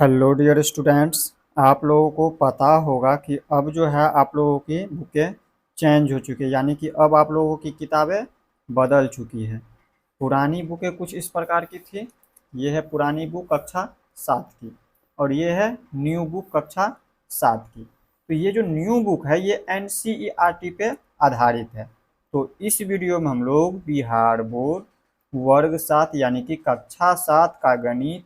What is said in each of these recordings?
Hello dear students. आप लोगों को पता होगा कि अब जो है आप लोगों की बुकें चेंज हो चुकी है, यानी कि अब आप लोगों की किताबें बदल चुकी है। पुरानी बुकें कुछ इस प्रकार की थी। ये है पुरानी बुक कक्षा 7 की और ये है न्यू बुक कक्षा 7 की। तो ये जो न्यू बुक है ये एनसीईआरटी पे आधारित है। तो इस वीडियो में हम लोग बिहार बोर्ड वर्ग 7 यानी कि कक्षा 7 का गणित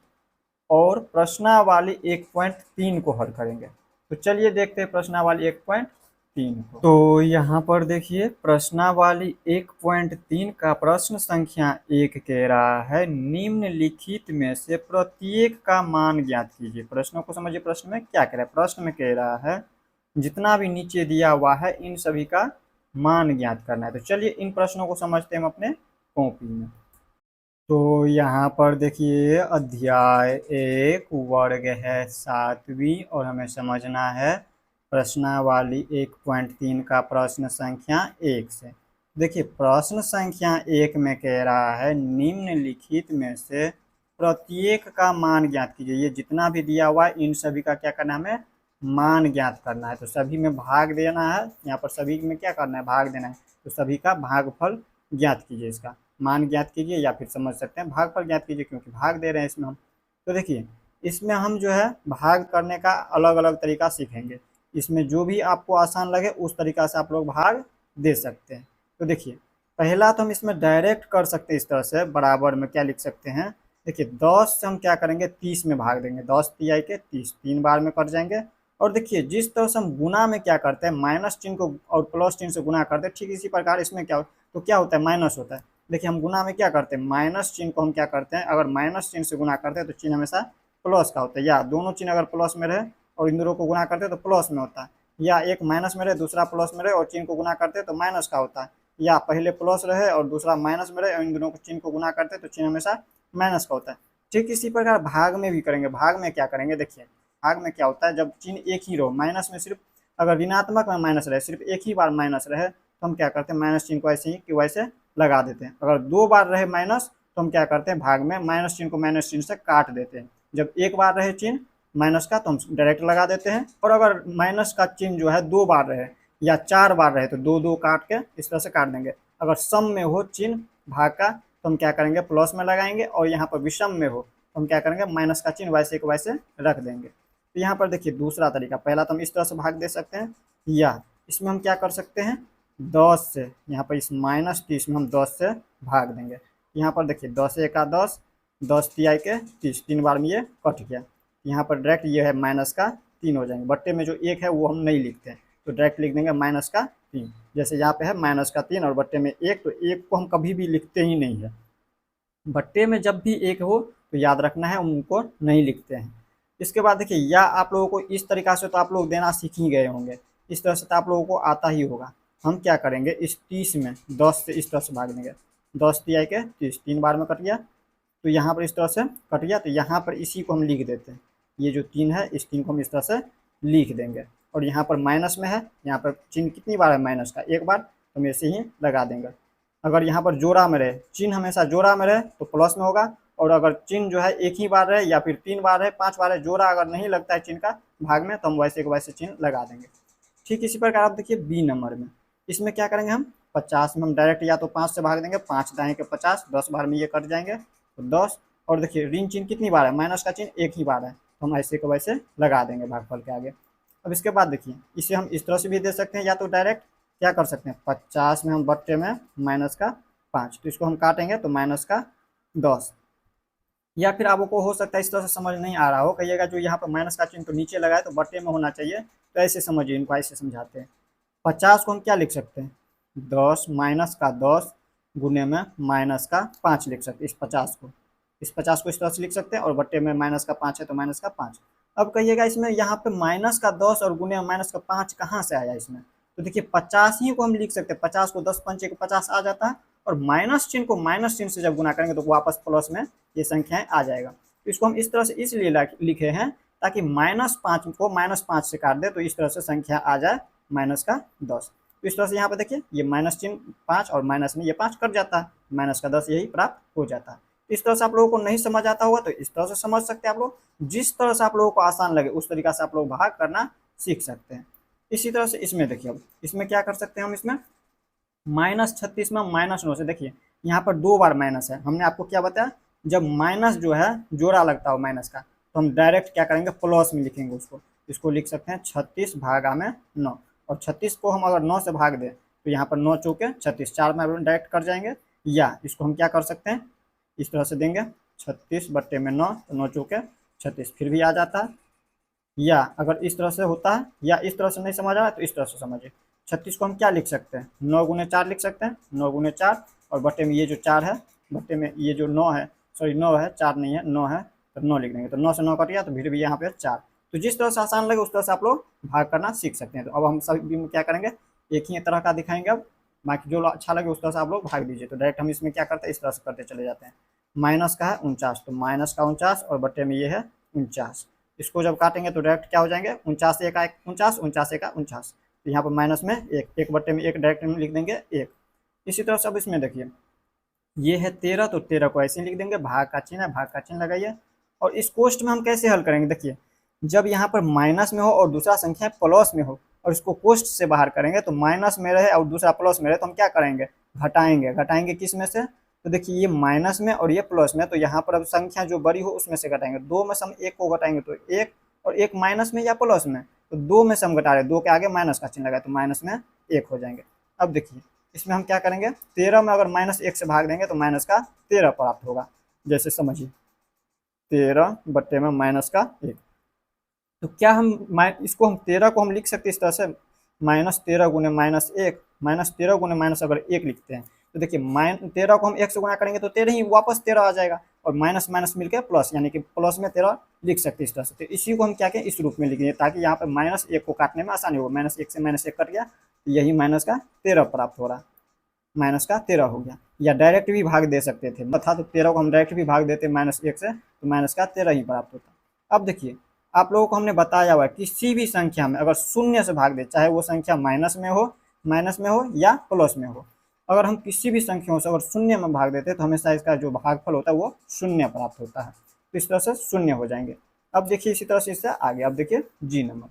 और प्रश्नावली 1.3 को हल करेंगे। तो चलिए देखते हैं प्रश्नावली 1.3 को। तो यहाँ पर देखिए प्रश्नावली 1.3 का प्रश्न संख्या 1 कह रहा है निम्नलिखित में से प्रत्येक का मान ज्ञात कीजिए। प्रश्नों को समझिए, प्रश्न में क्या कह रहा है। प्रश्न में कह रहा है जितना भी नीचे दिया हुआ है इन सभी का मान ज्ञात करना है। तो चलिए इन प्रश्नों को समझते हैं हम अपने कॉपी में। तो यहाँ पर देखिए अध्याय 1 वर्ग है 7वीं और हमें समझना है प्रश्नावली 1.3 का प्रश्न संख्या 1 से। देखिए प्रश्न संख्या 1 में कह रहा है निम्नलिखित में से प्रत्येक का मान ज्ञात कीजिए। ये जितना भी दिया हुआ है इन सभी का क्या करना है, हमें मान ज्ञात करना है। तो सभी में भाग देना है, यहाँ पर सभी में क्या करना है, भाग देना है। तो सभी का भागफल ज्ञात कीजिए, इसका मान ज्ञात कीजिए या फिर समझ सकते हैं भागफल ज्ञात कीजिए, क्योंकि भाग दे रहे हैं इसमें हम। तो देखिए इसमें हम जो है भाग करने का अलग अलग तरीका सीखेंगे। इसमें जो भी आपको आसान लगे उस तरीका से आप लोग भाग दे सकते हैं। तो देखिए पहला तो हम इसमें डायरेक्ट कर सकते हैं, इस तरह से बराबर में क्या लिख सकते हैं। देखिए 10 से हम क्या करेंगे 30 में भाग देंगे, 10 तिहाई के 30 3 बार में कट जाएंगे। और देखिए जिस तरह से हम गुना में क्या करते हैं माइनस चिन्ह को और प्लस चिन्ह से गुना करते हैं, ठीक इसी प्रकार इसमें क्या तो क्या होता है, माइनस होता है। देखिए हम गुना में क्या करते हैं, माइनस चिन्ह को हम क्या करते हैं, अगर माइनस चिन्ह से गुना करते हैं तो चिन्ह हमेशा प्लस का होता है, या दोनों चिन्ह अगर प्लस में रहे और इन दोनों को गुना करते हैं तो प्लस में होता है, या एक माइनस में रहे दूसरा प्लस में रहे और चिन्ह को गुना करते हैं तो माइनस का होता है, या पहले प्लस रहे और दूसरा माइनस में रहे और इन दोनों को चिन्ह को गुना करते हैं तो चिन्ह हमेशा माइनस का होता है। ठीक इसी प्रकार भाग में भी करेंगे। भाग में क्या करेंगे, देखिए भाग में क्या होता है, जब चिन्ह एक ही रहो, माइनस में सिर्फ अगर ऋणात्मक में माइनस रहे, सिर्फ एक ही बार माइनस रहे तो हम क्या करते हैं माइनस चिन्ह को ऐसे ही कि वैसे लगा देते हैं। अगर 2 बार रहे माइनस तो हम क्या करते हैं भाग में माइनस चिन्ह को माइनस चिन्ह से काट देते हैं। जब एक बार रहे चिन्ह माइनस का तो हम डायरेक्ट लगा देते हैं। और अगर माइनस का चिन्ह जो है 2 बार रहे या 4 बार रहे तो 2 2 काट के इस तरह से काट देंगे। अगर सम में हो चिन्ह भाग का तो हम क्या करेंगे प्लस में लगाएंगे, और यहाँ पर विषम में हो तो हम क्या करेंगे माइनस का चिन्ह वैसे को वैसे रख देंगे। तो यहाँ पर देखिए दूसरा तरीका, पहला तो हम इस तरह से भाग दे सकते हैं, या इसमें हम क्या कर सकते हैं 10 से, यहाँ पर इस माइनस 30 में हम 10 से भाग देंगे। यहाँ पर देखिए 10 एका 10, 10 तिहाई के 30, 3 बार में ये कट गया। यहाँ पर डायरेक्ट ये है माइनस का 3 हो जाएंगे। बट्टे में जो 1 है वो हम नहीं लिखते हैं, तो डायरेक्ट लिख देंगे माइनस का 3। जैसे यहाँ पे है माइनस का 3 और बट्टे में 1, तो 1 को हम कभी भी लिखते ही नहीं है। भट्टे में जब भी 1 हो तो याद रखना है उनको नहीं लिखते हैं। इसके बाद देखिए या आप लोगों को इस तरीका से तो आप लोग देना सीख ही गए होंगे, इस तरह से तो आप लोगों को आता ही होगा। हम क्या करेंगे इस 30 में 10 से इस तरह से भाग देंगे, 10 तिहाई के 30, 3 बार में कट गया तो यहाँ पर इस तरह से कट गया, तो यहाँ पर इसी को हम लिख देते हैं। ये जो 3 है इस 3 को हम इस तरह से लिख देंगे। और यहाँ पर माइनस में है, यहाँ पर चिन्ह कितनी बार है माइनस का 1 बार, तो हम ऐसे ही लगा देंगे। अगर यहाँ पर जोड़ा में रहे, चिन्ह हमेशा जोड़ा में रहे तो प्लस में होगा, और अगर चिन्ह जो है एक ही बार रहे या फिर 3 बार रहे 5 बार रहे, जोड़ा अगर नहीं लगता है चिन्ह का भाग में तो हम वैसे को वैसे चिन्ह लगा देंगे। ठीक इसी प्रकार आप देखिए बी नंबर में, इसमें क्या करेंगे हम 50 में हम डायरेक्ट या तो 5 से भाग देंगे, 5 दाएँ के 50, 10 बार में ये कट जाएंगे तो 10। और देखिए ऋण चिन्ह कितनी बार है, माइनस का चिन्ह एक ही बार है, तो हम ऐसे को वैसे लगा देंगे भागफल के आगे। अब इसके बाद देखिए इसे हम इस तरह से भी दे सकते हैं, या तो डायरेक्ट क्या कर सकते हैं 50 में हम बट्टे में माइनस का 5, तो इसको हम काटेंगे तो माइनस का 10। या फिर आपको हो सकता है इस तरह से समझ नहीं आ रहा हो, कहिएगा जो यहाँ पर माइनस का चिन्ह तो नीचे लगा है तो बट्टे में होना चाहिए, तो ऐसे समझिए, इनको ऐसे समझाते हैं। 50 को हम क्या लिख सकते हैं 10 माइनस का 10 गुने में माइनस का 5 लिख सकते हैं। इस 50 को इस तरह से लिख सकते हैं, और बट्टे में माइनस का 5 है तो माइनस का 5। अब कहिएगा इसमें यहाँ पे माइनस का 10 और गुने में माइनस का 5 कहाँ से आया इसमें, तो देखिए 50 ही को हम लिख सकते हैं, 50 को 10 पंचे को 50 आ जाता है, और माइनस चिन्ह को माइनस चिन्ह से जब गुना करेंगे तो वापस प्लस में ये संख्याएं आ जाएगा। तो इसको हम इस तरह से इसलिए लिखे हैं ताकि -5 को -5 से काट दे तो इस तरह से संख्या आ जाए माइनस का 10। तो इस तरह से यहाँ पर देखिए ये माइनस चिन्ह 5 और माइनस में ये 5 कट जाता है, माइनस का 10 यही प्राप्त हो जाता है। इस तरह से आप लोगों को नहीं समझ आता होगा तो इस तरह से समझ सकते हैं आप लोग। जिस तरह से आप लोगों को आसान लगे उस तरीका से आप लोग भाग करना सीख सकते हैं। इसी तरह से इसमें देखिए, अब इसमें क्या कर सकते हैं हम, इसमें -36 में -9 से देखिए यहाँ पर 2 बार माइनस है। हमने आपको क्या बताया, जब माइनस जो है जोड़ा लगता हो माइनस का तो हम डायरेक्ट क्या करेंगे, प्लस में लिखेंगे उसको। इसको लिख सकते हैं 36 भागा में 9, और 36 को हम अगर 9 से भाग दें तो यहाँ पर 9 चौके 36, 4 में डायरेक्ट कर जाएंगे। या इसको हम क्या कर सकते हैं, इस तरह से देंगे 36/9, तो 9 चौके 36 फिर भी आ जाता है। या अगर इस तरह से होता है या इस तरह से नहीं समझ आ रहा है तो इस तरह से समझिए। 36 को हम क्या लिख सकते हैं, 9 × 4 लिख सकते हैं, 9 × 4, और बटे में ये जो 4 है, बटे में ये जो 9 है, सॉरी 9 है, 4 नहीं है, 9 है, तो 9 लिख देंगे। तो 9 से 9 कट गया तो फिर भी यहाँ पे 4। तो जिस तरह से आसान लगे उस तरह से आप लोग भाग करना सीख सकते हैं। तो अब हम सभी में क्या करेंगे, एक ही तरह का दिखाएंगे। अब बाकी जो अच्छा लगे उस तरह से आप लोग भाग दीजिए। तो डायरेक्ट हम इसमें क्या करते हैं, इस तरह से करते चले जाते हैं। माइनस का है 49, तो माइनस का 49 और बटे में ये है 49। इसको जब काटेंगे तो डायरेक्ट क्या हो जाएंगे, 49 से 1 49, 49 1 49। तो यहाँ पर माइनस में 1 बटे में 1 डायरेक्ट में लिख देंगे 1। इसी तरह से अब इसमें देखिए ये है 13, तो 13 को ऐसे ही लिख देंगे, भाग का चिन्ह है, भाग का चिन्ह लगाइए। और इस कोष्ट में हम कैसे हल करेंगे, देखिए जब यहाँ पर माइनस में हो और दूसरा संख्या प्लस में हो और इसको कोष्ट से बाहर करेंगे तो माइनस में रहे और दूसरा प्लस में रहे तो हम क्या करेंगे, घटाएंगे। घटाएंगे किस में से, तो देखिए ये माइनस में और ये प्लस में, तो यहाँ पर अब संख्या जो बड़ी हो उसमें से घटाएंगे। 2 में से हम 1 को घटाएंगे तो 1, और 1 माइनस में या प्लस में, तो 2 में से हम घटा रहे हैं, 2 के आगे माइनस का चिन्ह लगाए तो माइनस में 1 हो जाएंगे। अब देखिए इसमें हम क्या करेंगे, 13 में अगर -1 से भाग देंगे तो माइनस का 13 प्राप्त होगा। जैसे समझिए 13 बटे में माइनस का 1, तो क्या हम इसको हम 13 को हम लिख सकते हैं इस तरह से, -13 गुने -1, -13 गुने माइनस अगर 1 लिखते हैं तो देखिए 13 को हम 1 से गुणा करेंगे तो 13 ही वापस 13 आ जाएगा, और माइनस माइनस मिलकर प्लस, यानी कि प्लस में 13 लिख सकते हैं इस तरह से। तो इसी को हम क्या कहें, इस रूप में लिखेंगे ताकि यहाँ पर -1 को काटने में आसानी हो। -1 से -1 कट गया, यही माइनस का 13 प्राप्त हो रहा, माइनस का 13 हो गया। या डायरेक्ट भी भाग दे सकते थे, था तो 13 को हम डायरेक्ट भी भाग देते -1 से तो माइनस का 13 ही प्राप्त होता। अब देखिए आप लोगों को हमने बताया हुआ है किसी भी संख्या में अगर शून्य से भाग दे, चाहे वो संख्या माइनस में हो या प्लस में हो, अगर हम किसी भी संख्याओं से अगर शून्य में भाग देते हैं तो हमेशा इसका जो भागफल होता है वो शून्य प्राप्त होता है। तो इस तरह से शून्य हो जाएंगे। अब देखिए इसी तरह से इससे आगे, अब देखिए जी नंबर।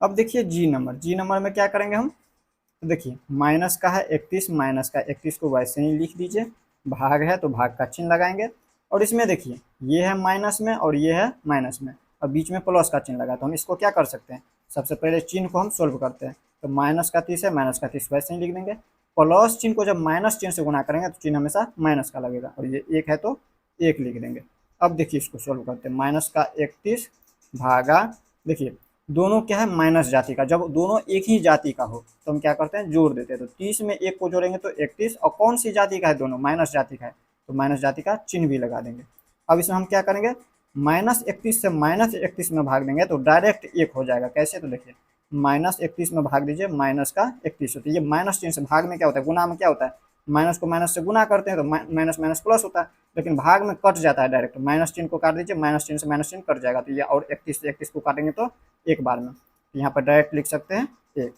अब देखिए जी नंबर में क्या करेंगे हम, तो देखिए माइनस का है 31, माइनस का 31 को वैसे ही लिख दीजिए, भाग है तो भाग का चिन्ह लगाएंगे। और इसमें देखिए ये है माइनस में और ये है माइनस में, और बीच में प्लस का चिन्ह लगा, तो हम इसको क्या कर सकते हैं, सबसे पहले चिन्ह को हम सोल्व करते हैं। तो माइनस का 30 है, माइनस का 30 वैसे ही लिख देंगे। प्लस चिन्ह को जब माइनस चिन्ह से गुणा करेंगे तो चिन्ह हमेशा माइनस का लगेगा, और ये 1 है तो 1 लिख देंगे। अब देखिए इसको सोल्व करते हैं, माइनस का 31 भागा, देखिए दोनों क्या है माइनस जाति का, जब दोनों एक ही जाति का हो तो हम क्या करते हैं जोड़ देते हैं। तो 30 में 1 को जोड़ेंगे तो 31, और कौन सी जाति का है, दोनों माइनस जाति का है तो माइनस जाति का चिन्ह भी लगा देंगे। अब इसमें हम क्या करेंगे, -31 से -31 में भाग देंगे तो डायरेक्ट 1 हो जाएगा। कैसे, तो देखिए -31 में भाग दीजिए, माइनस का 31 होता है। ये माइनस चिन्ह से भाग में क्या होता है, गुना में क्या होता है, माइनस को माइनस से गुना करते हैं तो माइनस माइनस प्लस होता है, लेकिन भाग में कट जाता है डायरेक्ट। माइनस चिन्ह को काट दीजिए, माइनस चिन्ह से माइनस चिन्ह कट जाएगा, तो ये और 31 से 31 को काटेंगे तो एक बार में, तो यहाँ पर डायरेक्ट लिख सकते हैं 1।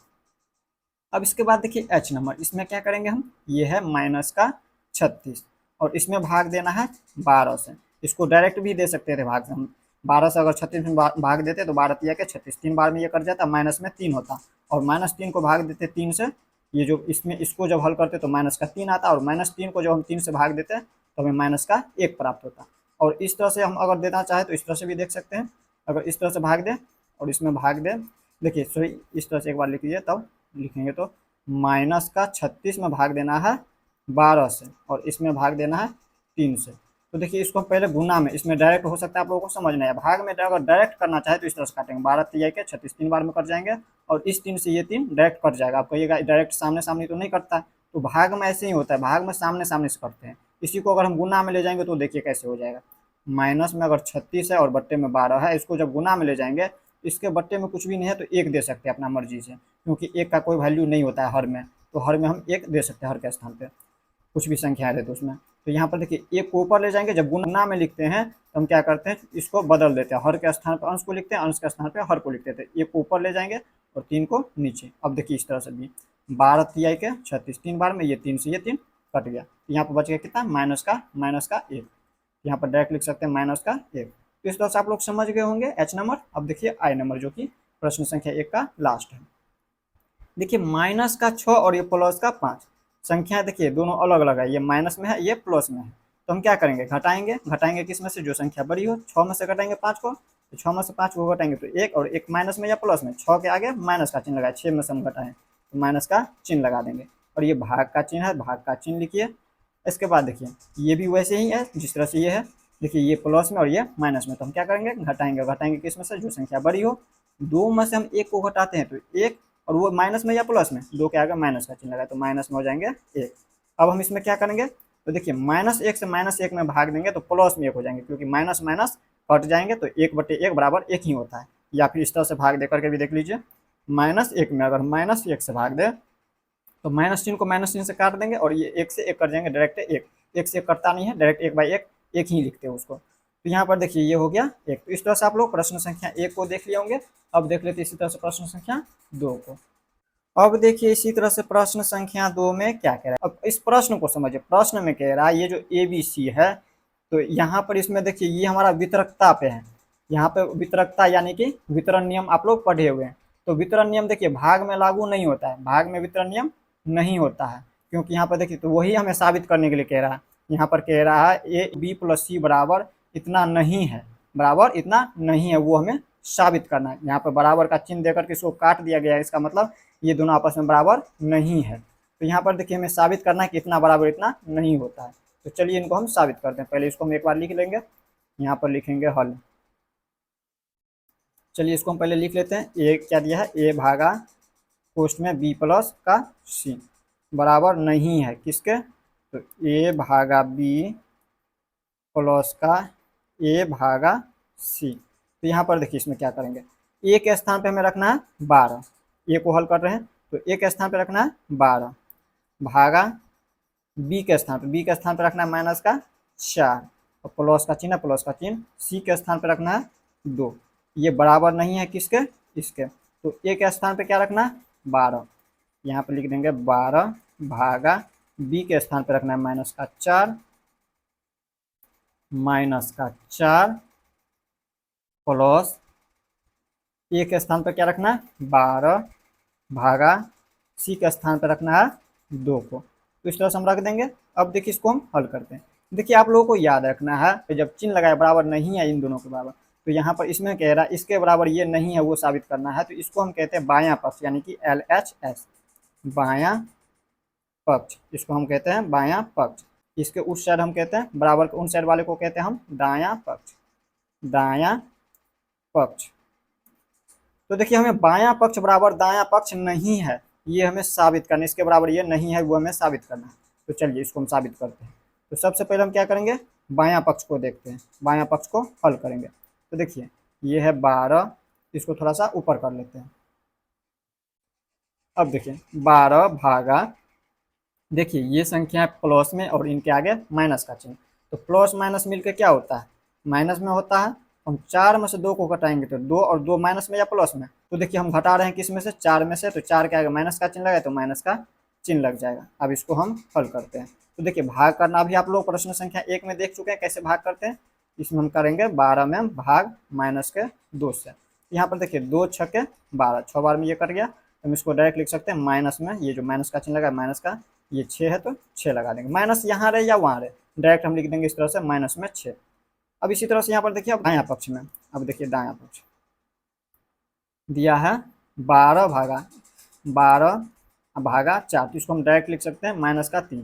अब इसके बाद देखिए एच नंबर, इसमें क्या करेंगे हम, ये है माइनस का 36 और इसमें भाग देना है 12 से। इसको डायरेक्ट भी दे सकते थे भाग से, हम 12 से अगर 36 में भाग देते तो 12 तिया के 36, 3 बार में ये कट जाता, माइनस में 3 होता, और -3 को भाग देते 3 से, ये जो इसमें इसको जब हल करते तो माइनस का 3 आता, और -3 को जब हम 3 से भाग देते तो हमें माइनस का 1 प्राप्त होता। और इस तरह से हम अगर देना चाहे तो इस तरह से भी देख सकते हैं, अगर इस तरह से भाग दें और इसमें भाग दें, देखिए सॉरी इस तरह से एक बार लिख लीजिए, तब लिखेंगे तो माइनस का 36 में भाग देना है 12 से और इसमें भाग देना है 3 से। तो देखिए इसको पहले गुना में, इसमें डायरेक्ट हो सकता है आप लोगों को समझना है, भाग में अगर डायरेक्ट करना चाहे तो इस तरह से काटेंगे, 12 तिया के 36 3 बार में कट जाएंगे, और इस 3 से ये 3 डायरेक्ट कट जाएगा। आप कहिएगा डायरेक्ट सामने सामने तो नहीं कटता, तो भाग में ऐसे ही होता है, भाग में सामने सामने से करते हैं। इसी को अगर हम गुना में ले जाएंगे तो देखिए कैसे हो जाएगा, माइनस में अगर 36 है और बट्टे में 12 है, इसको जब गुना में ले जाएंगे, इसके बट्टे में कुछ भी नहीं है तो 1 दे सकते हैं अपना मर्जी से, क्योंकि 1 का कोई वैल्यू नहीं होता है हर में, तो हर में हम 1 दे सकते हैं हर के स्थान पे, कुछ भी संख्या है तो उसमें। तो यहाँ पर देखिए 1 को ऊपर ले जाएंगे, जब गुना में लिखते हैं तो हम क्या करते हैं, इसको बदल देते हैं, हर के स्थान पर अंश को लिखते हैं, अंश के स्थान पर हर को लिखते थे। 1 को ऊपर ले जाएंगे और 3 को नीचे। अब देखिए इस तरह से भी 12 तिहाई के 36, 3 बार में ये 3 से ये 3 कट गया, यहाँ पर बच गया कितना, माइनस का 1। यहाँ पर डायरेक्ट लिख सकते हैं -1। तो इस तरह से आप लोग समझ गए होंगे एच नंबर। अब देखिए आई नंबर, जो कि प्रश्न संख्या 1 का लास्ट है। देखिए -6 और ये +5 संख्या, देखिए दोनों अलग अलग है, ये माइनस में है, ये प्लस में है। तो हम क्या करेंगे, घटाएंगे किस में से, जो संख्या बड़ी हो। 6 में से घटाएंगे 5 को, तो 6 में से 5 को घटाएंगे तो 1, और 1 माइनस में या प्लस में, 6 के आगे माइनस का चिन्ह लगाए, 6 में से हम घटाएं तो माइनस का चिन्ह लगा देंगे। और ये भाग का चिन्ह है, भाग का चिन्ह लिखिए। इसके बाद देखिए ये भी वैसे ही है जिस तरह से ये है। देखिए ये प्लस में और ये माइनस में, तो हम क्या करेंगे, घटाएंगे किस में से, जो संख्या बड़ी हो। 2 में से हम 1 को घटाते हैं तो 1, और वो माइनस में या प्लस में, 2 के आगे माइनस का चिन्ह लगाए तो माइनस में हो जाएंगे 1। अब हम इसमें क्या करेंगे, तो देखिए -1 से -1 में भाग देंगे तो प्लस में 1 हो जाएंगे, क्योंकि माइनस माइनस कट जाएंगे तो 1/1 बराबर 1 ही होता है। या फिर इस तरह से भाग दे करके भी देख लीजिए, -1 में अगर -1 से भाग दे तो माइनस चिन्ह को माइनस चिन्ह से काट देंगे, और ये 1 से 1 कट जाएंगे, डायरेक्ट 1 से 1 कटता नहीं है, डायरेक्ट 1/1 1 ही लिखते हैं उसको। तो यहाँ पर देखिए ये हो गया 1। तो इस तरह से आप लोग प्रश्न संख्या 1 को देख लिए होंगे। अब देख लेते इसी तरह से प्रश्न संख्या 2 को। अब देखिए इसी तरह से प्रश्न संख्या 2 में क्या कह रहा है। अब इस प्रश्न को समझिए, प्रश्न में कह रहा है ये जो ABC है, तो यहाँ पर इसमें देखिए ये हमारा वितरकता पे है। यहाँ पे वितरकता यानी कि वितरण नियम आप लोग पढ़े हुए हैं। तो वितरण नियम देखिए भाग में लागू नहीं होता है, भाग में वितरण नियम नहीं होता है, क्योंकि यहाँ पर देखिए तो वही हमें साबित करने के लिए कह रहा है। यहाँ पर कह रहा है AB+C बराबर इतना नहीं है, बराबर इतना नहीं है, वो हमें साबित करना है। यहाँ पर बराबर का चिन्ह देकर के इसको काट दिया गया है, इसका मतलब ये दोनों आपस में बराबर नहीं है। तो यहाँ पर देखिए हमें साबित करना है कि इतना बराबर इतना नहीं होता है। तो चलिए इनको हम साबित करते हैं। पहले इसको हम एक बार लिख लेंगे, यहाँ पर लिखेंगे हल। चलिए इसको हम पहले लिख लेते हैं। ए क्या दिया है, ए भागा पोस्ट में B+C बराबर नहीं है किसके, तो ए भागा B प्लस का ए भागा C। तो यहाँ पर देखिए इसमें क्या करेंगे, ए के स्थान पे हमें रखना है 12, ए को हल कर रहे हैं तो ए के स्थान पे रखना है 12, भागा B के स्थान पे रखना है -4, और प्लस का चिन्ह, C के स्थान पे रखना है 2। ये बराबर नहीं है किसके, इसके। तो ए के स्थान पे क्या रखना है 12, यहाँ पे लिख देंगे 12 भागा B के स्थान पे रखना है -4 प्लस ए के स्थान पर क्या रखना है 12 भागा C के स्थान पर रखना है 2 को। तो इस तरह से हम रख देंगे। अब देखिए इसको हम हल करते हैं। देखिए आप लोगों को याद रखना है, जब चिन्ह लगाए बराबर नहीं है इन दोनों के बराबर, तो यहाँ पर इसमें कह रहा है इसके बराबर ये नहीं है, वो साबित करना है। तो इसको हम कहते हैं बायां पक्ष, यानी कि LHS, बायां पक्ष। इसको हम कहते हैं बायां पक्ष। इसके उस साइड हम कहते हैं बराबर, उन साइड वाले को कहते हैं हम दायां पक्ष, दायां पक्ष। तो देखिए हमें बायां पक्ष बराबर दायां पक्ष नहीं है, ये हमें साबित करना है। इसके बराबर ये नहीं है, वो हमें साबित करना है। तो चलिए इसको हम साबित करते हैं। तो सबसे पहले हम क्या करेंगे, बायां पक्ष को देखते हैं, बायां पक्ष को हल करेंगे। तो देखिए ये है 12, इसको थोड़ा सा ऊपर कर लेते हैं। अब देखिए 12 भागा, देखिए ये संख्या है प्लस में और इनके आगे माइनस का चिन्ह, तो प्लस माइनस मिलकर क्या होता है, माइनस में होता है। हम 4 में से 2 को घटाएंगे तो 2, और 2 माइनस में या प्लस में, तो देखिए हम घटा रहे हैं किस में से, 4 में से, तो 4 के आगे माइनस का चिन्ह लगाए तो माइनस का चिन्ह लग जाएगा। अब इसको हम हल करते हैं। तो देखिए भाग करना भी आप लोग प्रश्न संख्या 1 में देख चुके हैं कैसे भाग करते हैं। इसमें हम करेंगे 12 में हम भाग -2 से। यहाँ पर देखिए 2 छक्के 12, 6 बार में ये कट गया। हम इसको डायरेक्ट लिख सकते हैं माइनस में, ये जो माइनस का चिन्ह लगा माइनस का, ये 6 है तो 6 लगा देंगे। माइनस यहाँ रहे या वहाँ रहे, डायरेक्ट हम लिख देंगे इस तरह से -6। अब इसी तरह से यहाँ पर देखिए अब दायां पक्ष में, अब देखिए दायां पक्ष दिया है 12 भागा 4, तो इसको हम डायरेक्ट लिख सकते हैं -3।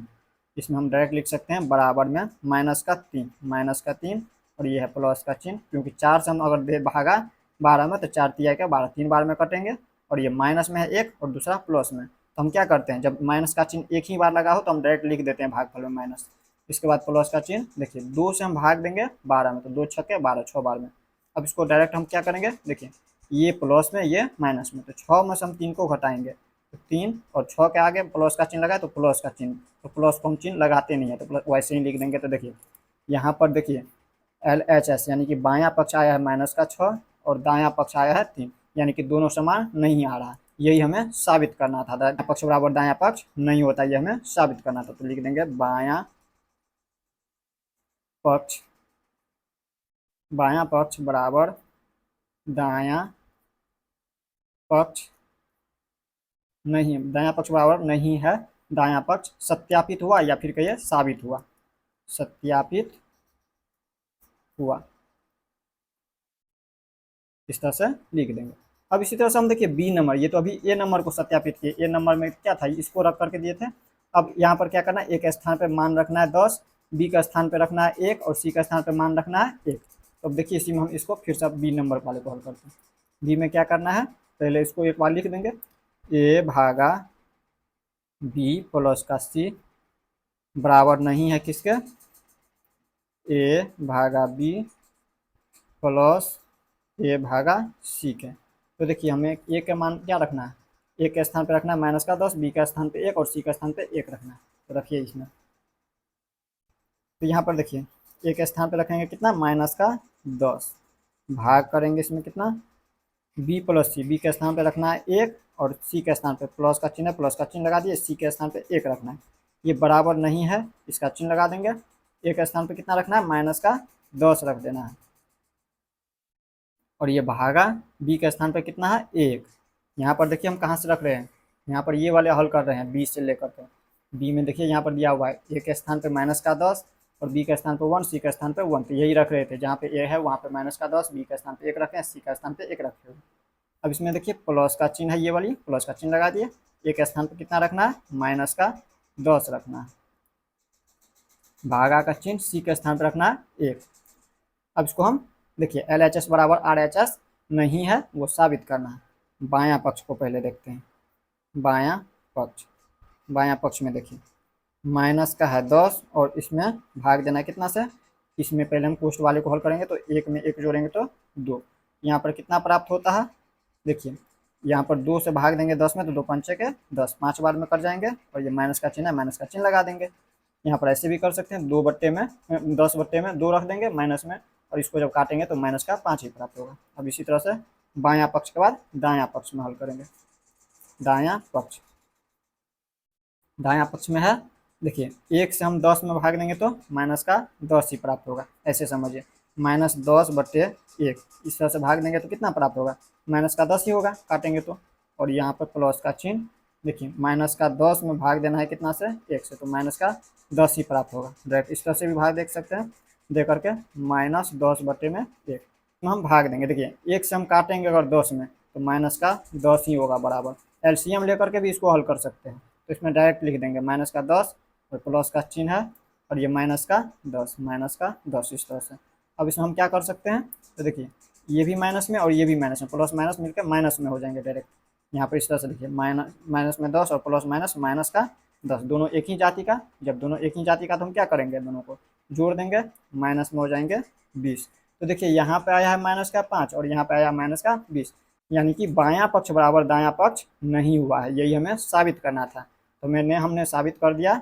इसमें हम डायरेक्ट लिख सकते हैं बराबर में -3, और ये है प्लस का चिन्ह, क्योंकि 4 से हम अगर दे भागा 12 में तो 4 तिया क्या 12, 3 बार में कटेंगे, और ये माइनस में है 1 और दूसरा प्लस में। तो हम क्या करते हैं, जब माइनस का चिन्ह एक ही बार लगा हो तो हम डायरेक्ट लिख देते हैं भागफल में माइनस। इसके बाद प्लस का चिन्ह, देखिए 2 से हम भाग देंगे 12 में, तो 2 छक्के 12, 6 बार में। अब इसको डायरेक्ट हम क्या करेंगे, देखिए ये प्लस में ये माइनस में, तो 6 में से हम 3 को घटाएंगे तो 3, और 6 के आगे प्लस का चिन्ह लगाए तो प्लस का चिन्ह, तो प्लस को हम चिन्ह लगाते नहीं है, तो वैसे ही लिख देंगे। तो देखिए यहाँ पर देखिए LHS यानी कि बायां पक्ष आया है -6 और दायां पक्ष आया है 3, यानी कि दोनों समान नहीं आ रहा है, यही हमें साबित करना था। दायां पक्ष बराबर दायां पक्ष नहीं होता, ये हमें साबित करना था। तो लिख देंगे पक्ष बायां पक्ष बराबर दायां पक्ष नहीं, दायां पक्ष बराबर नहीं है दायां पक्ष। सत्यापित हुआ या फिर कहिए साबित हुआ, सत्यापित हुआ, इस तरह से लिख देंगे। अब इसी तरह से हम देखिए बी नंबर, ये तो अभी ए नंबर को सत्यापित किए। ए नंबर में क्या था, इसको रख करके दिए थे। अब यहाँ पर क्या करना है, ए के स्थान पर मान रखना है 10, बी का स्थान पर रखना है 1 और सी का स्थान पर मान रखना है 1। तो अब देखिए इसी में हम इसको फिर से बी नंबर वाले को हल करते हैं। बी में क्या करना है, पहले इसको एक बार लिख देंगे, ए भागा बी प्लस का सी बराबर नहीं है किसके, ए भागा बी प्लस ए भागा सी के। तो देखिए हमें ए का मान क्या रखना है, ए के स्थान पे रखना है -10, बी का स्थान पे 1 और सी का स्थान पे 1 रखना है। तो रखिए इसमें, तो यहाँ पर देखिए ए के स्थान पे रखेंगे कितना -10, भाग करेंगे इसमें कितना बी प्लस सी, बी के स्थान पे रखना है 1 और सी के स्थान पे प्लस का चिन्ह है, प्लस का चिन्ह लगा दिए, सी के स्थान पे 1 रखना है। ये बराबर नहीं है, इसका चिन्ह लगा देंगे। ए के स्थान पे कितना रखना है -10 रख देना है, और ये भागा बी के स्थान पे कितना है 1। यहाँ पर देखिए हम कहाँ से रख रहे हैं, यहाँ पर ये वाले हल कर रहे हैं बी से लेकर के। बी में देखिए यहाँ पर दिया हुआ है ए के स्थान पे -10 और बी के स्थान पे 1, सी के स्थान पे 1। तो यही रख रहे थे, जहाँ पे ए है वहाँ पे -10, बी के स्थान पे 1 रखे हैं, सी के स्थान पे 1 रखे हुए। अब इसमें देखिए प्लस का चिन्ह है, ये वाली प्लस का चिन्ह लगा दिए। ए के स्थान पे कितना रखना है -10 रखना है, भागा का चिन्ह सी के स्थान पे रखना है 1। अब इसको हम देखिए LHS बराबर RHS नहीं है, वो साबित करना है। बायां पक्ष को पहले देखते हैं, बायां पक्ष, बायां पक्ष में देखिए माइनस का है 10 और इसमें भाग देना है कितना से, इसमें पहले हम कोष्ट वाले को हल करेंगे तो 1 में 1 जोड़ेंगे तो 2। यहाँ पर कितना प्राप्त होता है, देखिए यहाँ पर 2 से भाग देंगे 10 में तो 2 पंचे के 10, 5 बार में कट जाएंगे, और ये माइनस का चिन्ह है, माइनस का चिन्ह लगा देंगे। यहाँ पर ऐसे भी कर सकते हैं, 10/2 रख देंगे माइनस में, और इसको जब काटेंगे तो -5 ही प्राप्त होगा। अब इसी तरह से बायां पक्ष के बाद दायां पक्ष में हल करेंगे। दायां पक्ष, दायां पक्ष में है देखिए 1 से हम 10 में भाग देंगे तो -10 ही प्राप्त होगा, ऐसे समझिए -10/1। इस तरह से भाग देंगे तो कितना प्राप्त होगा, -10 ही होगा काटेंगे तो। और यहाँ पर प्लस का चिन्ह देखिए -10 में भाग देना है कितना से 1 से, तो -10 ही प्राप्त होगा। डायरेक्ट इस तरह से भी भाग देख सकते हैं, दे करके -10/1 में हम भाग देंगे। देखिए 1 से हम काटेंगे अगर 10 में तो -10 ही होगा बराबर। LCM लेकर के भी इसको हल कर सकते हैं, तो इसमें डायरेक्ट लिख देंगे -10 और प्लस का चिन्ह है और ये -10 इस तरह से। अब इसमें हम क्या कर सकते हैं, तो देखिए ये भी माइनस में और ये भी माइनस में, प्लस माइनस मिलकर माइनस में हो जाएंगे डायरेक्ट। यहाँ पर इस तरह से देखिए माइनस में 10 और प्लस -10, दोनों एक ही जाति का। जब दोनों एक ही जाति का तो हम क्या करेंगे, दोनों को जोड़ देंगे, माइनस में हो जाएंगे 20। तो देखिए यहाँ पे आया है -5 और यहाँ पे आया -20, यानी कि बायां पक्ष बराबर दायां पक्ष नहीं हुआ है, यही हमें साबित करना था। तो हमने साबित कर दिया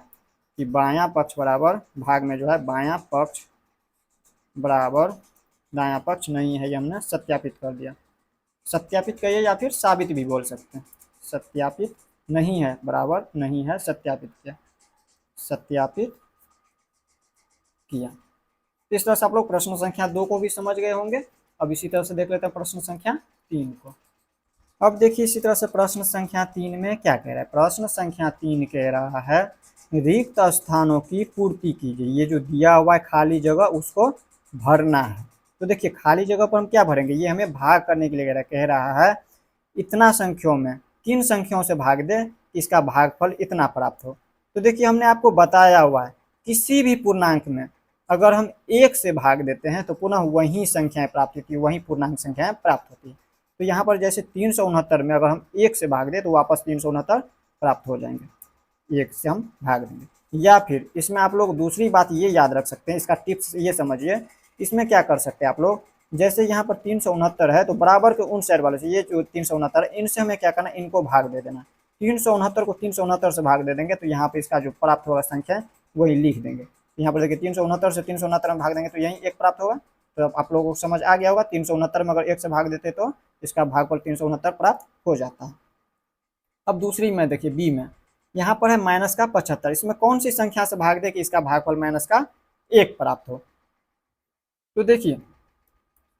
कि बायां पक्ष बराबर भाग में जो है बायां पक्ष बराबर दायां पक्ष नहीं है, ये हमने सत्यापित कर दिया। सत्यापित कहिए या फिर साबित भी बोल सकते हैं। सत्यापित नहीं है बराबर नहीं है, सत्यापित किया, सत्यापित किया। इस तरह से आप लोग प्रश्न संख्या 2 को भी समझ गए होंगे। अब इसी तरह से देख लेते हैं प्रश्न संख्या 3 को। अब देखिए इसी तरह से प्रश्न संख्या 3 में क्या कह रहा है। प्रश्न संख्या 3 कह रहा है रिक्त स्थानों की पूर्ति कीजिए। ये जो दिया हुआ है खाली जगह उसको भरना है। तो देखिए खाली जगह पर हम क्या भरेंगे, ये हमें भाग करने के लिए कह रहा है इतना संख्याओं में 3 संख्याओं से भाग दे, इसका भागफल इतना प्राप्त हो। तो देखिए हमने आपको बताया हुआ है किसी भी पूर्णांक में अगर हम 1 से भाग देते हैं तो पुनः वही संख्याएं प्राप्त होती है, वही पूर्णांक संख्याएं प्राप्त होती है। तो यहाँ पर जैसे 369 में अगर हम 1 से भाग दें तो वापस 369 प्राप्त हो जाएंगे, 1 से हम भाग देंगे। या फिर इसमें आप लोग दूसरी बात ये याद रख सकते हैं, इसका टिप्स ये समझिए। इसमें क्या कर सकते हैं आप लोग, जैसे यहाँ पर 369 है तो बराबर के उन साइड वाले से, ये जो 369 है इनसे हमें क्या करना, इनको भाग दे देना। 369 को 369 से भाग दे देंगे तो यहाँ पे इसका जो प्राप्त होगा संख्या है वही लिख देंगे। यहाँ पर देखिए 369 से 369 में भाग देंगे तो यही 1 प्राप्त होगा। तो अब आप लोगों को समझ आ गया होगा, 369 में अगर 1 से भाग देते तो इसका भागफल 369 प्राप्त हो जाता है। अब दूसरी में देखिए बी में, यहाँ पर है माइनस का 75, इसमें कौन सी संख्या से भाग दे कि इसका भागफल माइनस का 1 प्राप्त हो। तो देखिए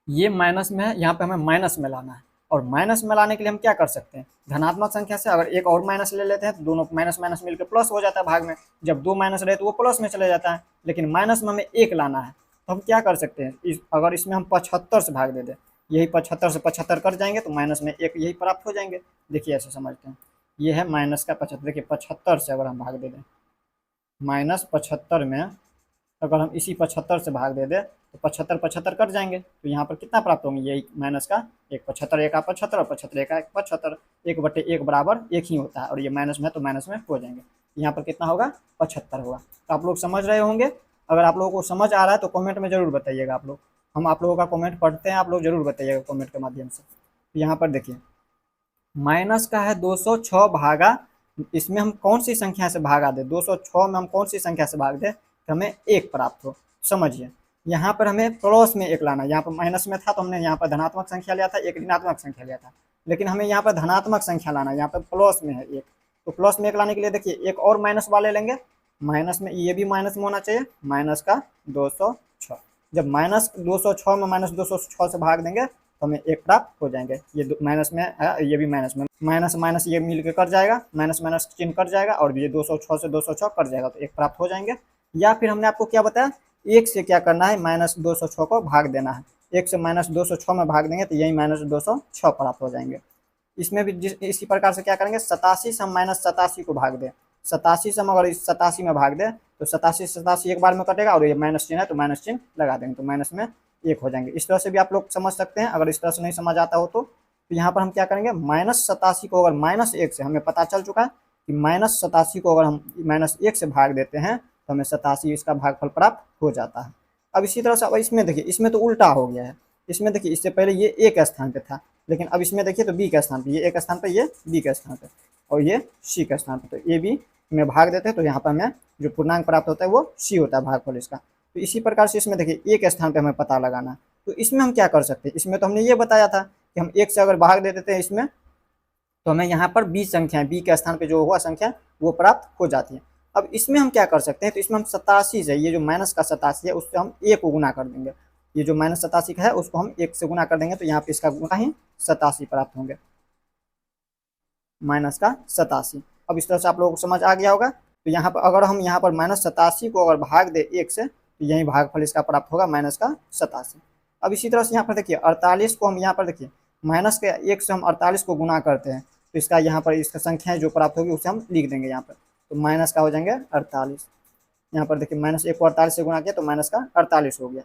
ये माइनस में है, यहाँ पे हमें माइनस में लाना है, और माइनस में लाने के लिए हम क्या कर सकते हैं, धनात्मक संख्या से अगर एक और माइनस ले लेते हैं तो दोनों माइनस माइनस मिलकर प्लस हो जाता है भाग में, जब दो माइनस रहे तो वो प्लस में चले जाता है, लेकिन माइनस में हमें एक लाना है, तो हम क्या कर सकते हैं, अगर इसमें हम 75 से भाग दे दें, यही 75 से 75 कर जाएंगे तो माइनस में एक यही प्राप्त हो जाएंगे। देखिए ऐसे समझते हैं, ये है माइनस का 75, देखिए 75 से अगर हम भाग दे दें, माइनस 75 में अगर हम इसी 75 से भाग दे दें तो 75 75 कट जाएंगे, तो यहाँ पर कितना प्राप्त होंगे, यही माइनस का एक, 75 एक 75 और 75 एक 75, 1/1 बराबर एक ही होता है, और ये माइनस में है तो माइनस में हो जाएंगे, यहाँ पर कितना होगा 75 होगा। तो आप लोग समझ रहे होंगे, अगर आप लोगों को समझ आ रहा है तो कमेंट में जरूर बताइएगा आप लोग, हम आप लोगों का कमेंट पढ़ते हैं, आप लोग जरूर बताइएगा कमेंट के माध्यम से। तो यहाँ पर देखिए माइनस का है 206 भागा, इसमें हम कौन सी संख्या से भागा दे, 206 में हम कौन सी संख्या से भाग दे तो हमें एक प्राप्त हो। समझिए यहाँ पर हमें प्लस में एक लाना है, यहाँ पर माइनस में था तो हमने यहाँ पर धनात्मक संख्या लिया था, एक ऋणात्मक संख्या लिया था, लेकिन हमें यहाँ पर धनात्मक संख्या लाना है, यहाँ पर प्लस में है एक, तो प्लस में एक लाने के लिए देखिए एक और माइनस वाले लेंगे, माइनस में ये भी माइनस में होना चाहिए, माइनस का 206, जब माइनस 206 में माइनस 206 से भाग देंगे तो हमें एक प्राप्त हो जाएंगे, ये माइनस में है ये भी माइनस में, माइनस माइनस ये मिल के कट जाएगा, माइनस माइनस चिन्ह कट जाएगा, और ये 206 से 206 कट जाएगा तो एक प्राप्त हो जाएंगे। या फिर हमने आपको क्या बताया, एक से क्या करना है, माइनस 206 को भाग देना है, एक से माइनस 206 में भाग देंगे तो यही माइनस 206 प्राप्त हो जाएंगे। इसमें भी इसी प्रकार से क्या करेंगे, 87 से हम माइनस 87 को भाग दें, 87 से हम अगर इस 87 में भाग दें तो 87 87 एक बार में कटेगा, और ये माइनस चिन्ह है तो माइनस चिन्ह लगा देंगे तो माइनस में एक हो जाएंगे। इस तरह से भी आप लोग समझ सकते हैं, अगर इस तरह से नहीं समझ आता हो तो यहाँ पर हम क्या करेंगे, माइनस 87 को अगर माइनस 1 से, हमें पता चल चुका है कि माइनस 87 को अगर हम माइनस 1 से भाग देते हैं तो हमें 87 इसका भागफल प्राप्त हो जाता है। अब इसी तरह से अब इसमें देखिए, इसमें तो उल्टा हो गया है, इसमें देखिए इससे पहले ये ए के स्थान पे था, लेकिन अब इसमें देखिए तो बी के स्थान पे, ये ए के स्थान पे, ये बी के स्थान पे, और ये सी के स्थान पे, तो ए बी में भाग देते हैं तो यहाँ पर हमें जो पूर्णांक प्राप्त होता है वो सी होता है भागफल इसका। तो इसी प्रकार से इसमें देखिए ए के स्थान पे हमें पता लगाना, तो इसमें हम क्या कर सकते हैं, इसमें तो हमने ये बताया था कि हम एक से अगर भाग दे देते हैं इसमें तो हमें यहाँ पर बी संख्या, बी के स्थान पे जो हुआ संख्या वो प्राप्त हो जाती है। अब इसमें हम क्या कर सकते हैं, तो इसमें हम 87 से, ये जो माइनस का 87 है उससे हम एक को गुना कर देंगे, ये जो माइनस 87 का है उसको हम एक से गुना कर देंगे तो यहाँ पे इसका गुना ही 87 प्राप्त होंगे, माइनस का 87। अब इस तरह से आप लोगों को समझ आ गया होगा। तो यहाँ पर अगर हम यहाँ पर माइनस 87 को अगर भाग दे एक से तो यही भागफल इसका प्राप्त होगा माइनस का 87। अब इसी तरह से यहाँ पर देखिए 48 को हम यहाँ पर देखिए माइनस के एक से हम 48 को गुना करते हैं तो इसका यहाँ पर इसका संख्या जो प्राप्त होगी उसे हम लिख देंगे यहाँ पर, तो माइनस का हो जाएंगे 48, यहाँ पर देखिए माइनस 1 को 48 से गुना किया तो माइनस का 48 हो गया।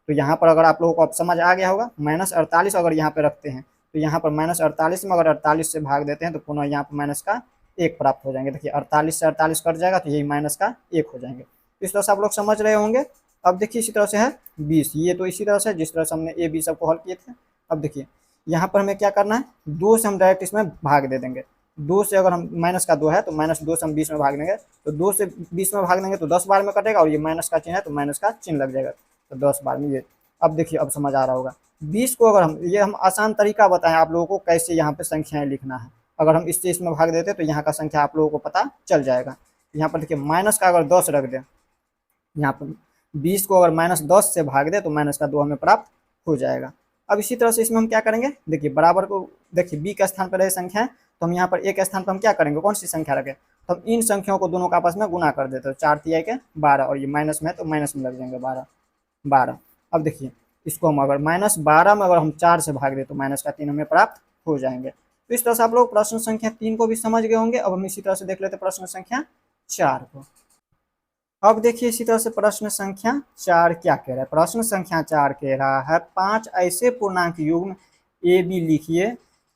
तो यहाँ पर अगर आप लोगों को अब समझ आ गया होगा, माइनस 48 अगर यहाँ पे रखते हैं तो यहाँ पर माइनस 48 में अगर 48 से भाग देते हैं तो पुनः यहाँ पर माइनस का 1 प्राप्त हो जाएंगे, देखिए 48 से 48 कट जाएगा तो यही माइनस का 1 हो जाएंगे। तो इस तरह से आप लोग समझ रहे होंगे। अब देखिए इसी तरह से है 20, ये तो इसी तरह से जिस तरह से हमने ए बी सबको हल किए थे। अब देखिए यहाँ पर हमें क्या करना है, 2 से हम डायरेक्ट इसमें भाग दे देंगे, 2 से अगर हम माइनस का 2 है तो माइनस 2 से हम 20 में भाग देंगे, तो 2 से 20 में भाग देंगे तो 10 बार में कटेगा, और ये माइनस का चिन्ह है तो माइनस का चिन्ह लग जाएगा तो 10 बार में ये। अब देखिए अब समझ आ रहा होगा 20 को अगर हम, ये हम आसान तरीका बताएं आप लोगों को कैसे यहाँ पे संख्याएं लिखना है, अगर हम इससे इसमें भाग देते तो यहाँ का संख्या आप लोगों को पता चल जाएगा। यहाँ पर देखिए माइनस का अगर 10 रख दें, यहाँ पर 20 को अगर माइनस 10 से भाग दे तो माइनस का 2 हमें प्राप्त हो जाएगा। अब इसी तरह से इसमें हम क्या करेंगे, देखिए बराबर को देखिए बी का स्थान पर रहे संख्या है तो हम यहाँ पर ए के स्थान पर हम क्या करेंगे, कौन सी संख्या रखें, तो हम इन संख्याओं को दोनों का आपस में गुना कर देते हैं, 4 तिहाई के 12, और ये माइनस में है तो माइनस में लग जाएंगे 12। अब देखिए इसको हम अगर माइनस 12 में अगर हम 4 से भाग दें तो माइनस का 3 हमें प्राप्त हो जाएंगे। तो इस तरह से आप लोग प्रश्न संख्या 3 को भी समझ गए होंगे। अब हम इसी तरह से देख लेते हैं प्रश्न संख्या 4 को। अब देखिए इसी तरह से प्रश्न संख्या 4 क्या कह रहा है, प्रश्न संख्या 4 कह रहा है 5 ऐसे पूर्णांक युग्म ए बी लिखिए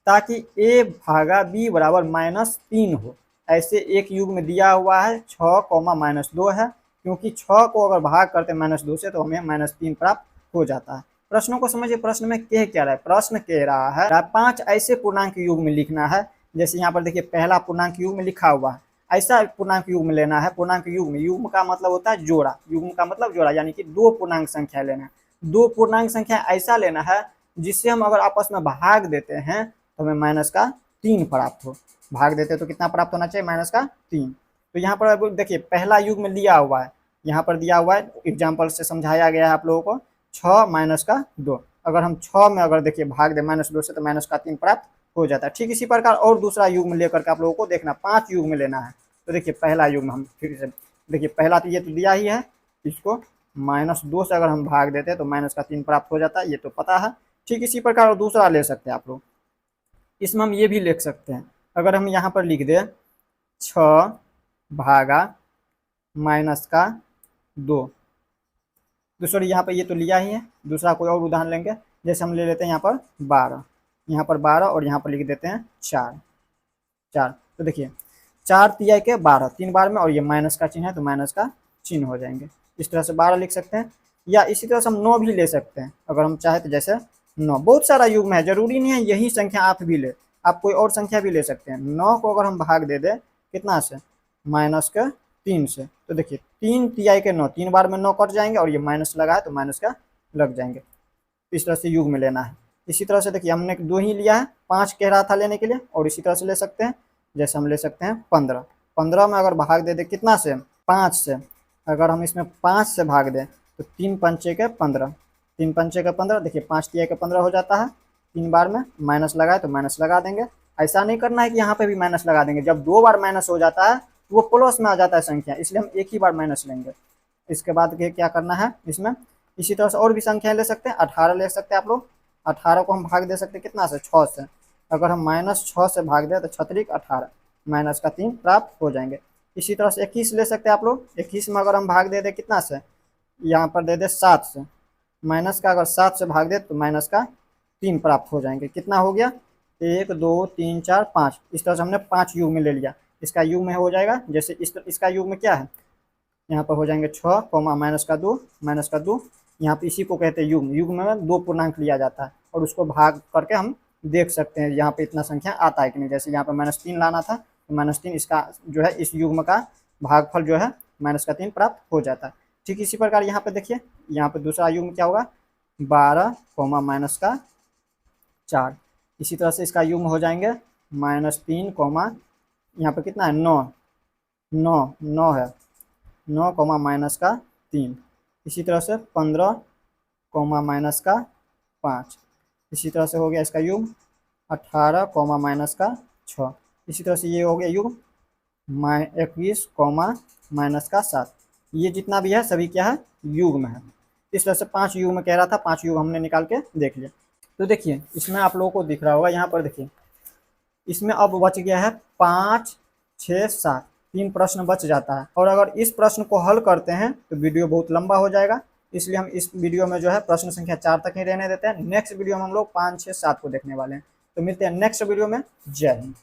ताकि a भागा b बराबर -3 हो। ऐसे एक युग्म दिया हुआ है 6, -2 है, क्योंकि 6 को अगर भाग करते -2 से तो हमें -3 प्राप्त हो जाता है। प्रश्नों को समझिए, प्रश्न में कह क्या रहा है, प्रश्न कह रहा है 5 ऐसे पूर्णांक युग्म लिखना है। जैसे यहाँ पर देखिए पहला पूर्णांक युग्म लिखा हुआ है, ऐसा पूर्णांक युग्म लेना है। पूर्णांक युग्म, युग्म का मतलब होता है जोड़ा, युग्म का मतलब जोड़ा, यानी कि 2 पूर्णांक संख्या लेना है। 2 पूर्णांक संख्या ऐसा लेना है जिससे हम अगर आपस में भाग देते हैं तो हमें माइनस का 3 प्राप्त हो। भाग देते तो कितना प्राप्त होना चाहिए, -3। तो यहाँ पर अब देखिए पहला युग्म लिया हुआ है, यहाँ पर दिया हुआ है, एग्जाम्पल से समझाया गया है आप लोगों को 6 - 2। अगर हम 6 में अगर देखिए भाग दे -2 से तो -3 प्राप्त हो जाता है। ठीक इसी प्रकार और दूसरा युग्म लेकर के आप लोगों को देखना, 5 युग्म लेना है। तो देखिए पहला युग्म हम फिर से देखिए, पहला तो ये तो दिया ही है, इसको -2 से अगर हम भाग देते हैं तो -3 प्राप्त हो जाता है, ये तो पता है। ठीक इसी प्रकार और दूसरा ले सकते हैं आप लोग, इसमें हम ये भी लिख सकते हैं। अगर हम यहाँ पर लिख दें 6 भागा -2, दूसरा यहाँ पर ये तो लिया ही है, दूसरा कोई और उदाहरण लेंगे। जैसे हम ले लेते हैं यहाँ पर 12, यहाँ पर 12 और यहाँ पर लिख देते हैं 4। तो देखिए 4 तिहाई के 12, 3 बार में, और ये माइनस का चिन्ह है तो माइनस का चिन्ह हो जाएंगे। इस तरह से 12 लिख सकते हैं, या इसी तरह से हम 9 भी ले सकते हैं अगर हम चाहे तो। जैसे 9 बहुत सारा युग्म है, जरूरी नहीं है यही संख्या आप भी ले, आप कोई और संख्या भी ले सकते हैं। 9 को अगर हम भाग दे दें कितना से, -3 से, तो देखिए 3 तिहाई के 9, 3 बार में 9 कट जाएंगे, और ये माइनस लगा है तो माइनस का लग जाएंगे। इस तरह से युग्म लेना है। इसी तरह से देखिए हमने 2 ही लिया है, 5 कह रहा था लेने के लिए, और इसी तरह से ले सकते हैं। जैसे हम ले सकते हैं 15, 15 में अगर भाग दे दे कितना से, 5 से, अगर हम इसमें 5 से भाग दें तो 3 पंचे के 15, 3 पंचे के 15, देखिए 5 तिहाई के 15 हो जाता है। 3 बार में माइनस लगाए तो माइनस लगा देंगे। ऐसा नहीं करना है कि यहाँ पे भी माइनस लगा देंगे, जब 2 बार माइनस हो जाता है तो वो प्लस में आ जाता है संख्या, इसलिए हम एक ही बार माइनस लेंगे। इसके बाद क्या करना है इसमें, इसी तरह से और भी संख्या ले सकते हैं। 18 ले सकते हैं आप लोग, 18 को हम भाग दे सकते हैं कितना से, 6 से। अगर हम -6 से भाग दें तो 6 × 18, -3 प्राप्त हो जाएंगे। इसी तरह से 21 ले सकते हैं आप लोग, 21 में अगर हम भाग दे दें कितना से, यहाँ पर दे दे 7 से, माइनस का अगर 7 से भाग दे तो -3 प्राप्त हो जाएंगे। कितना हो गया, 1 2 3 4 5। इस तरह से हमने 5 युग्म ले लिया। इसका युग्म हो जाएगा, जैसे इसका युग्म क्या है, यहाँ पर हो जाएंगे 6, -2, यहाँ पे इसी को कहते हैं युग्म। युग्म में 2 पूर्णांक लिया जाता है और उसको भाग करके हम देख सकते हैं यहाँ पे इतना संख्या आता है कि नहीं। जैसे यहाँ पे -3 लाना था तो -3 इसका जो है, इस युग्म का भागफल जो है -3 प्राप्त हो जाता है। ठीक इसी प्रकार यहाँ पे देखिए, यहाँ पे दूसरा युग्म क्या होगा, 12, -4। इसी तरह से इसका युग्म हो जाएंगे -3, यहाँ पे कितना है, 9 है, 9, -3। इसी तरह से 15, -5। इसी तरह से हो गया इसका युग्म 18, -6। इसी तरह से ये हो गया युग्म 21, -7। ये जितना भी है सभी क्या है, युग्म है। इस तरह से 5 युग्म कह रहा था, 5 युग्म हमने निकाल के देख लिया। तो देखिए इसमें आप लोगों को दिख रहा होगा, यहाँ पर देखिए इसमें अब बच गया है 5, 6, 7, 3 प्रश्न बच जाता है। और अगर इस प्रश्न को हल करते हैं तो वीडियो बहुत लंबा हो जाएगा, इसलिए हम इस वीडियो में जो है प्रश्न संख्या 4 तक ही रहने देते हैं। नेक्स्ट वीडियो में हम लोग 5, 6, 7 को देखने वाले हैं। तो मिलते हैं नेक्स्ट वीडियो में। जय हिंद।